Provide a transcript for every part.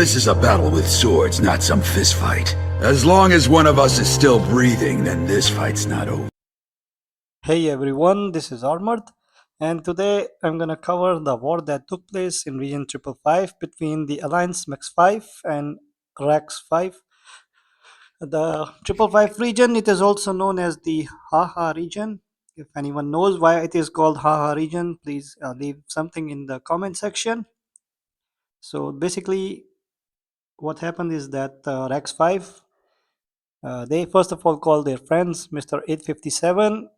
This is a battle with swords, not some fistfight. As long as one of us is still breathing, then this fight's not over. Hey everyone, this is Armored, and today I'm gonna cover the war that took place in region 555 between the Alliance Max 5 and Rax 5. The 555 region, it is also known as the Haha region. If anyone knows why it is called Haha region, please leave something in the comment section. So basically, what happened is that Rax 5, they first of all called their friends Mr. 857,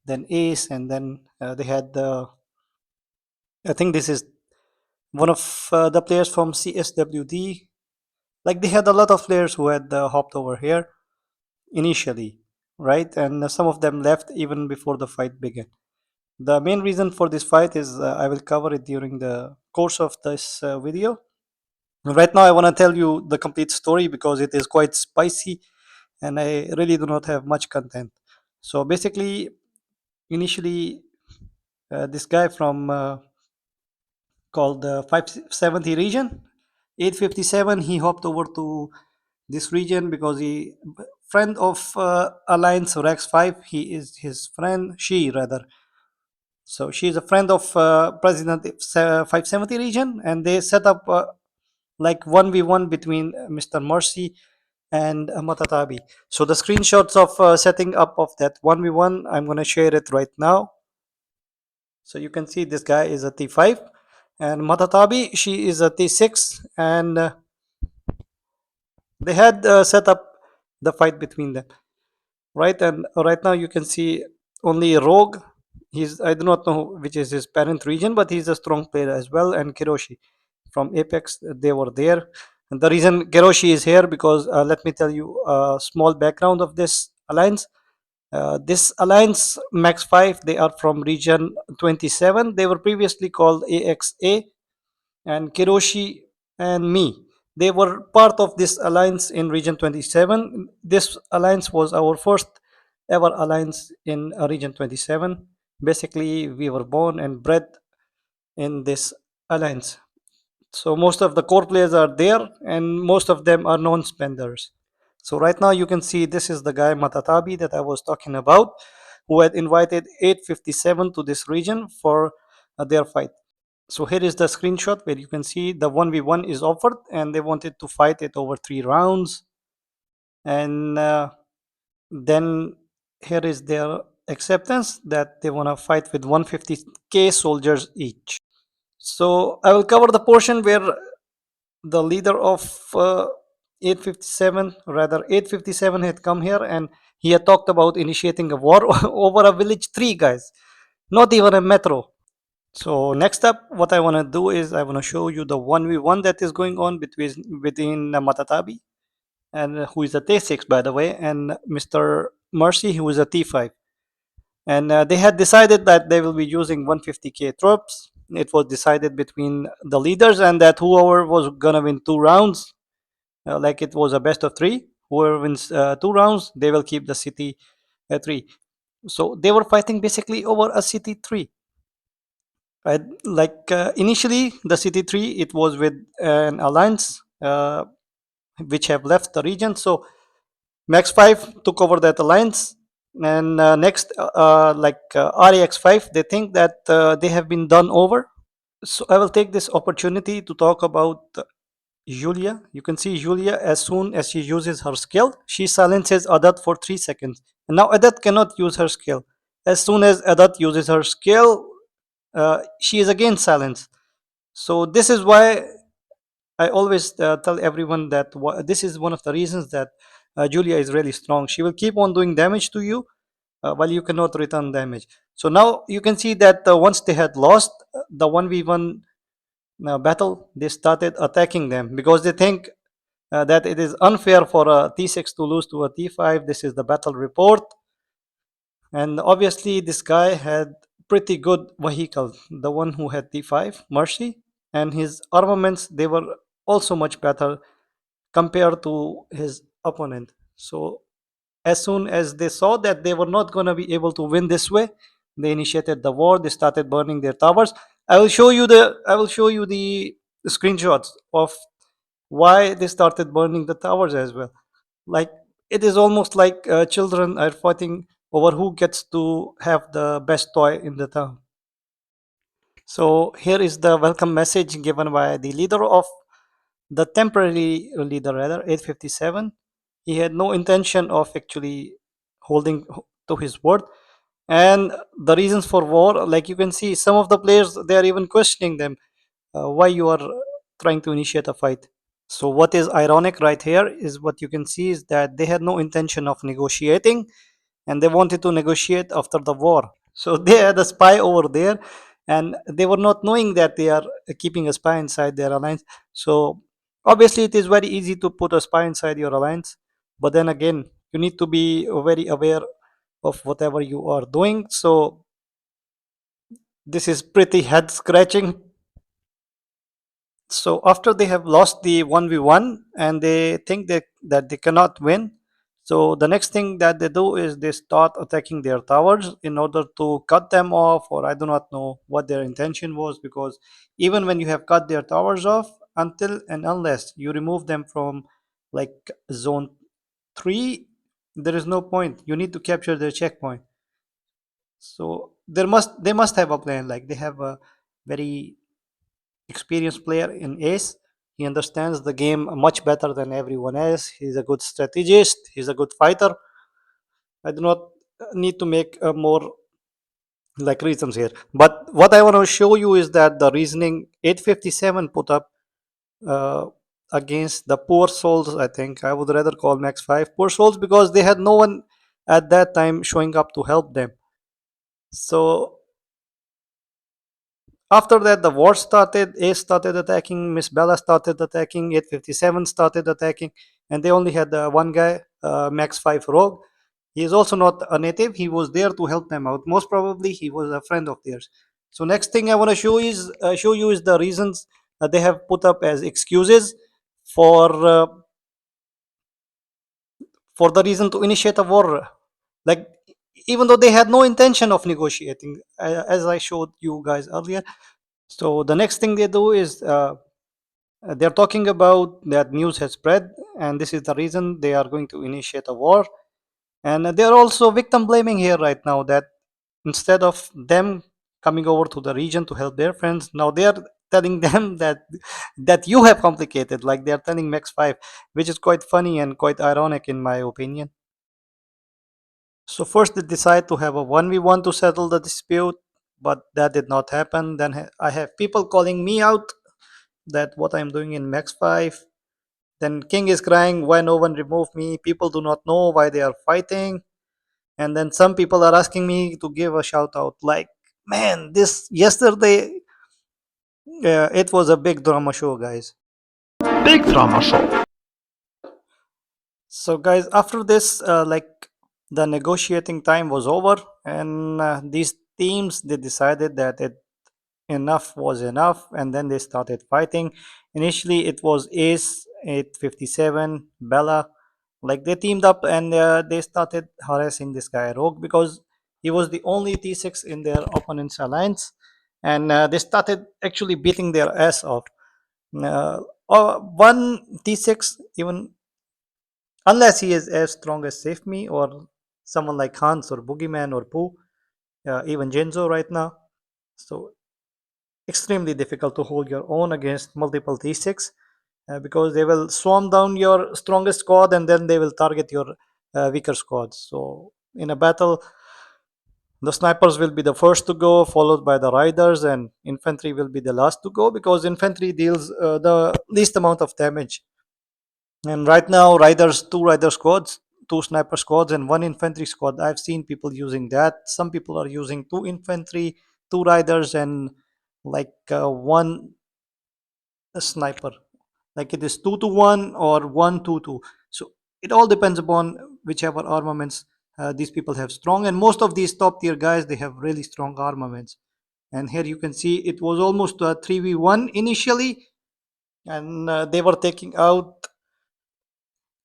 then Ace, and then they had the I think this is one of the players from CSWD. Like they had a lot of players who had hopped over here initially, right? And some of them left even before the fight began. The main reason for this fight is I will cover it during the course of this video. Right now, I want to tell you the complete story because it is quite spicy and I really do not have much content. So basically, initially, this guy from called the 570 region 857, he hopped over to this region because he friend of Alliance Rex 5. He is his friend, she rather. So she's a friend of President 570 region, and they set up like 1v1 between Mr. Mercy and Matatabi. So the screenshots of setting up of that 1v1, I'm going to share it right now. So you can see this guy is a T5 and Matatabi, she is a T6, and they had set up the fight between them, right? And right now you can see only Rogue. He's, I do not know which is his parent region, but he's a strong player as well. And Kiroshi from Apex, they were there. And the reason Kiroshi is here because let me tell you a small background of this alliance. This alliance Max 5, they are from region 27. They were previously called AXA, and Kiroshi and me. They were part of this alliance in Region 27. This alliance was our first ever alliance in Region 27. Basically, we were born and bred in this alliance. So most of the core players are there, and most of them are non-spenders. So right now you can see this is the guy Matatabi that I was talking about, who had invited 857 to this region for their fight. So here is the screenshot where you can see the 1v1 is offered and they wanted to fight it over 3 rounds. And then here is their acceptance that they want to fight with 150k soldiers each. So I will cover the portion where the leader of 857, rather 857, had come here and he had talked about initiating a war over a village 3, guys, not even a metro. So next up, what I want to do is I want to show you the 1v1 that is going on between Matatabi, and who is a T6 by the way, and Mr. Mercy, who is a T5. And they had decided that they will be using 150k troops. It was decided between the leaders and that whoever was gonna win 2 rounds, like it was a best of 3. Whoever wins 2 rounds, they will keep the city at 3. So they were fighting basically over a city 3. Right? Like initially, the City 3, it was with an alliance which have left the region. So Max 5 took over that alliance. And next, REX 5, they think that they have been done over. So I will take this opportunity to talk about Julia. You can see Julia, as soon as she uses her skill, she silences Adat for 3 seconds. And now Adat cannot use her skill. As soon as Adat uses her skill, she is again silenced. So this is why I always tell everyone that this is one of the reasons that Julia is really strong. She will keep on doing damage to you while you cannot return damage. So now you can see that once they had lost the 1v1 battle, they started attacking them because they think that it is unfair for a T6 to lose to a T5. This is the battle report. And obviously, this guy had pretty good vehicle, the one who had T5, Mercy, and his armaments, they were also much better compared to his opponent. So as soon as they saw that they were not going to be able to win this way, they initiated the war. They started burning their towers. I will show you the screenshots of why they started burning the towers as well. Like, it is almost like children are fighting over who gets to have the best toy in the town. So here is the welcome message given by the leader of the temporary leader, rather 857. He had no intention of actually holding to his word. And the reasons for war, like you can see, some of the players, they are even questioning them, why you are trying to initiate a fight. So what is ironic right here is what you can see is that they had no intention of negotiating, and they wanted to negotiate after the war. So they had a spy over there, and they were not knowing that they are keeping a spy inside their alliance. So obviously, it is very easy to put a spy inside your alliance, but then again, you need to be very aware of whatever you are doing. So this is pretty head scratching. So after they have lost the 1v1 and they think that they cannot win, so the next thing that they do is they start attacking their towers in order to cut them off, or I do not know what their intention was, because even when you have cut their towers off, until and unless you remove them from like zone 3, there is no point. You need to capture their checkpoint. So they must have a plan. Like, they have a very experienced player in Ace. He understands the game much better than everyone else. He's a good strategist. He's a good fighter. I do not need to make more like reasons here. But what I want to show you is that the reasoning 857 put up uh, against the poor souls, I think I would rather call Max 5 poor souls, because they had no one at that time showing up to help them. So after that, the war started. Ace started attacking. Miss Bella started attacking. 857 started attacking. And they only had one guy, Max 5 Rogue. He is also not a native. He was there to help them out. Most probably, he was a friend of theirs. So next thing I want to show you is the reasons that they have put up as excuses for uh, for the reason to initiate a war. Like, even though they had no intention of negotiating, as I showed you guys earlier. So the next thing they do is they're talking about that news has spread, and this is the reason they are going to initiate a war. And they're also victim blaming here right now, that instead of them coming over to the region to help their friends, now they're telling them that you have complicated, like they're telling Max 5, which is quite funny and quite ironic in my opinion. So first they decide to have a 1v1 to settle the dispute, but that did not happen. Then I have people calling me out that what I'm doing in Max 5. Then King is crying, why no one removed me? People do not know why they are fighting. And then some people are asking me to give a shout out. Like, man, this yesterday, it was a big drama show, guys. Big drama show. So, guys, after this, like, the negotiating time was over, and these teams, they decided that enough was enough, and then they started fighting. Initially it was Ace 857 Bella, like they teamed up, and they started harassing this guy Rogue, because he was the only T6 in their opponent's alliance. And they started actually beating their ass off. uh, One T6, even unless he is as strong as Save Me, or someone like Hans or Boogeyman or Pooh, even Genzo right now, so extremely difficult to hold your own against multiple T6, because they will swarm down your strongest squad, and then they will target your weaker squads. So in a battle, the snipers will be the first to go, followed by the riders, and infantry will be the last to go, because infantry deals the least amount of damage. And right now, riders, two rider squads, two sniper squads, and one infantry squad. I've seen people using that. Some people are using two infantry, two riders, and like one sniper. Like, it is 2 to 1 or 1 to 2. So it all depends upon whichever armaments these people have strong. And most of these top tier guys, they have really strong armaments. And here you can see it was almost a 3v1 initially, and they were taking out,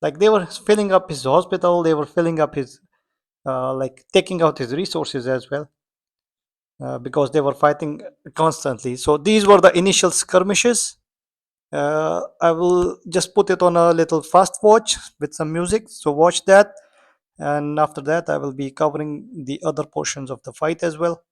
like they were filling up his hospital, they were filling up his like taking out his resources as well, because they were fighting constantly. So these were the initial skirmishes. I will just put it on a little fast watch with some music, so watch that, and after that I will be covering the other portions of the fight as well.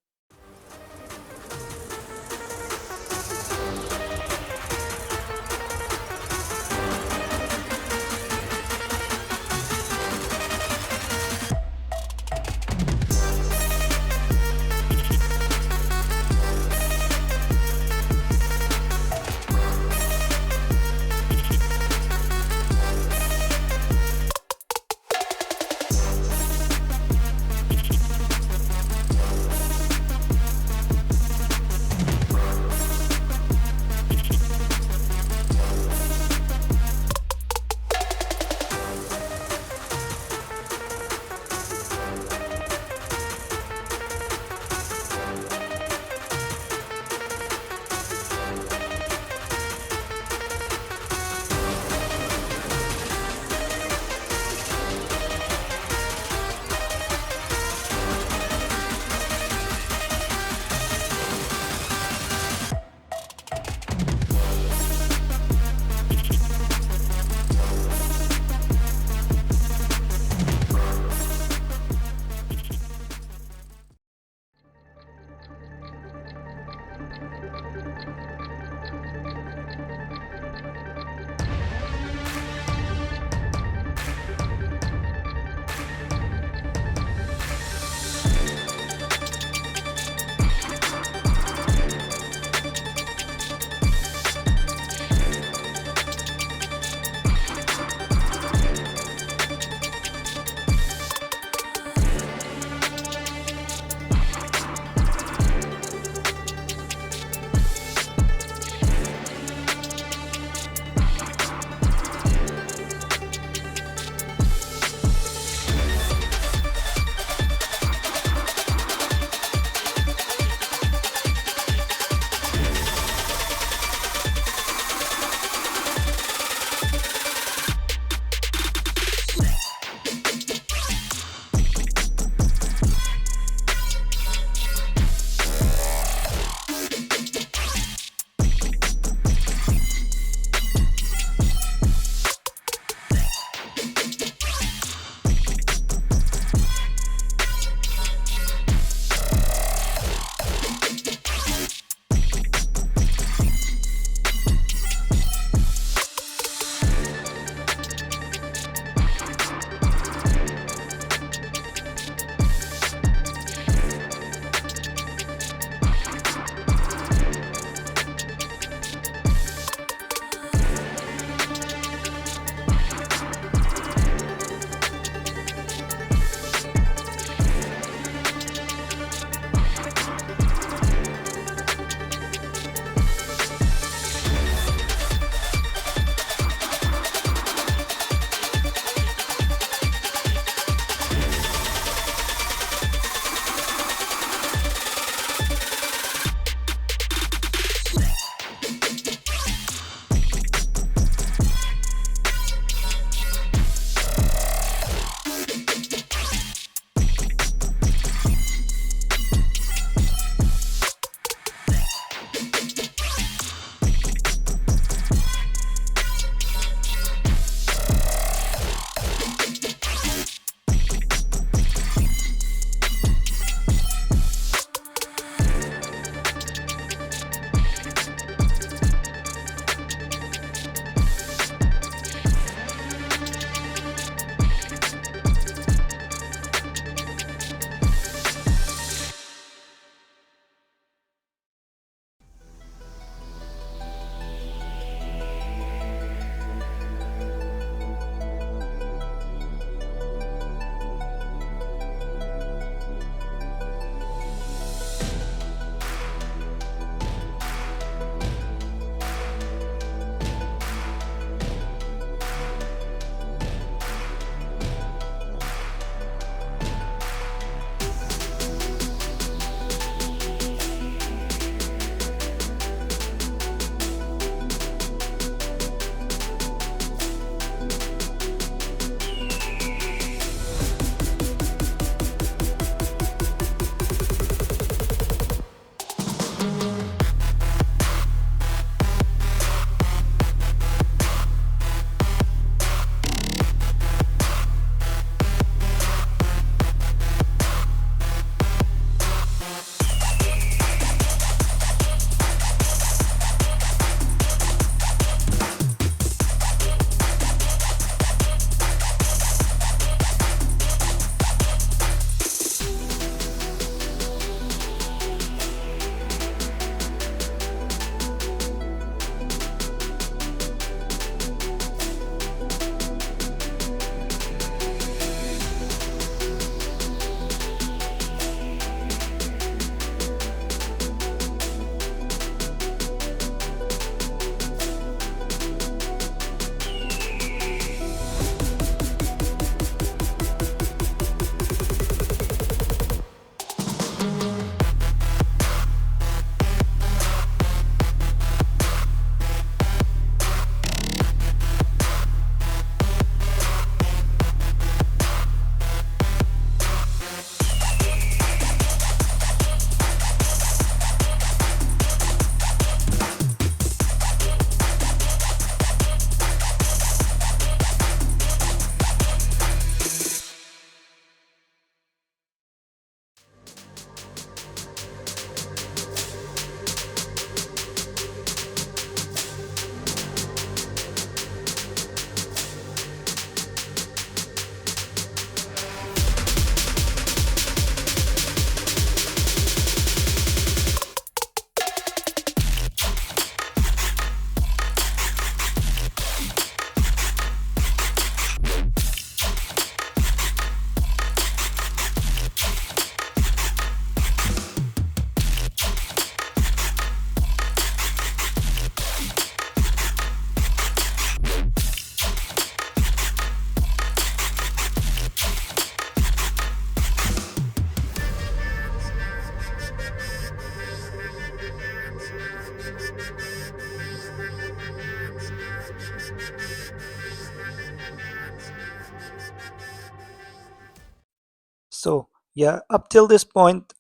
So yeah, up till this point,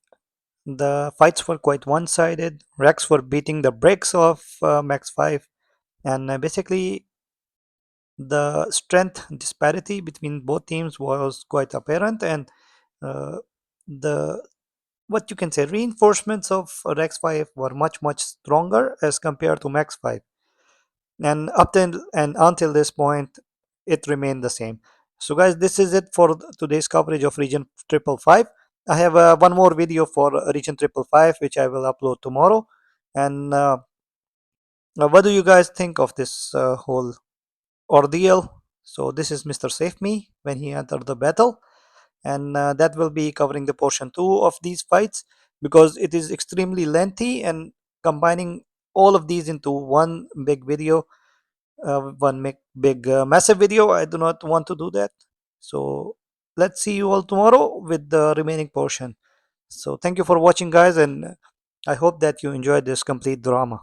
the fights were quite one-sided. Rex were beating the brakes off Max 5, and basically the strength disparity between both teams was quite apparent, and uh, the what you can say reinforcements of Rex 5 were much stronger as compared to Max 5, and up till and until this point it remained the same. So guys, this is it for today's coverage of region 555. I have one more video for region 555 which I will upload tomorrow. And what do you guys think of this whole ordeal? So this is Mr. Save Me when he entered the battle, and that will be covering the portion 2 of these fights, because it is extremely lengthy, and combining all of these into one big video, one big massive video, I do not want to do that. So let's see you all tomorrow with the remaining portion. So thank you for watching guys, and I hope that you enjoyed this complete drama.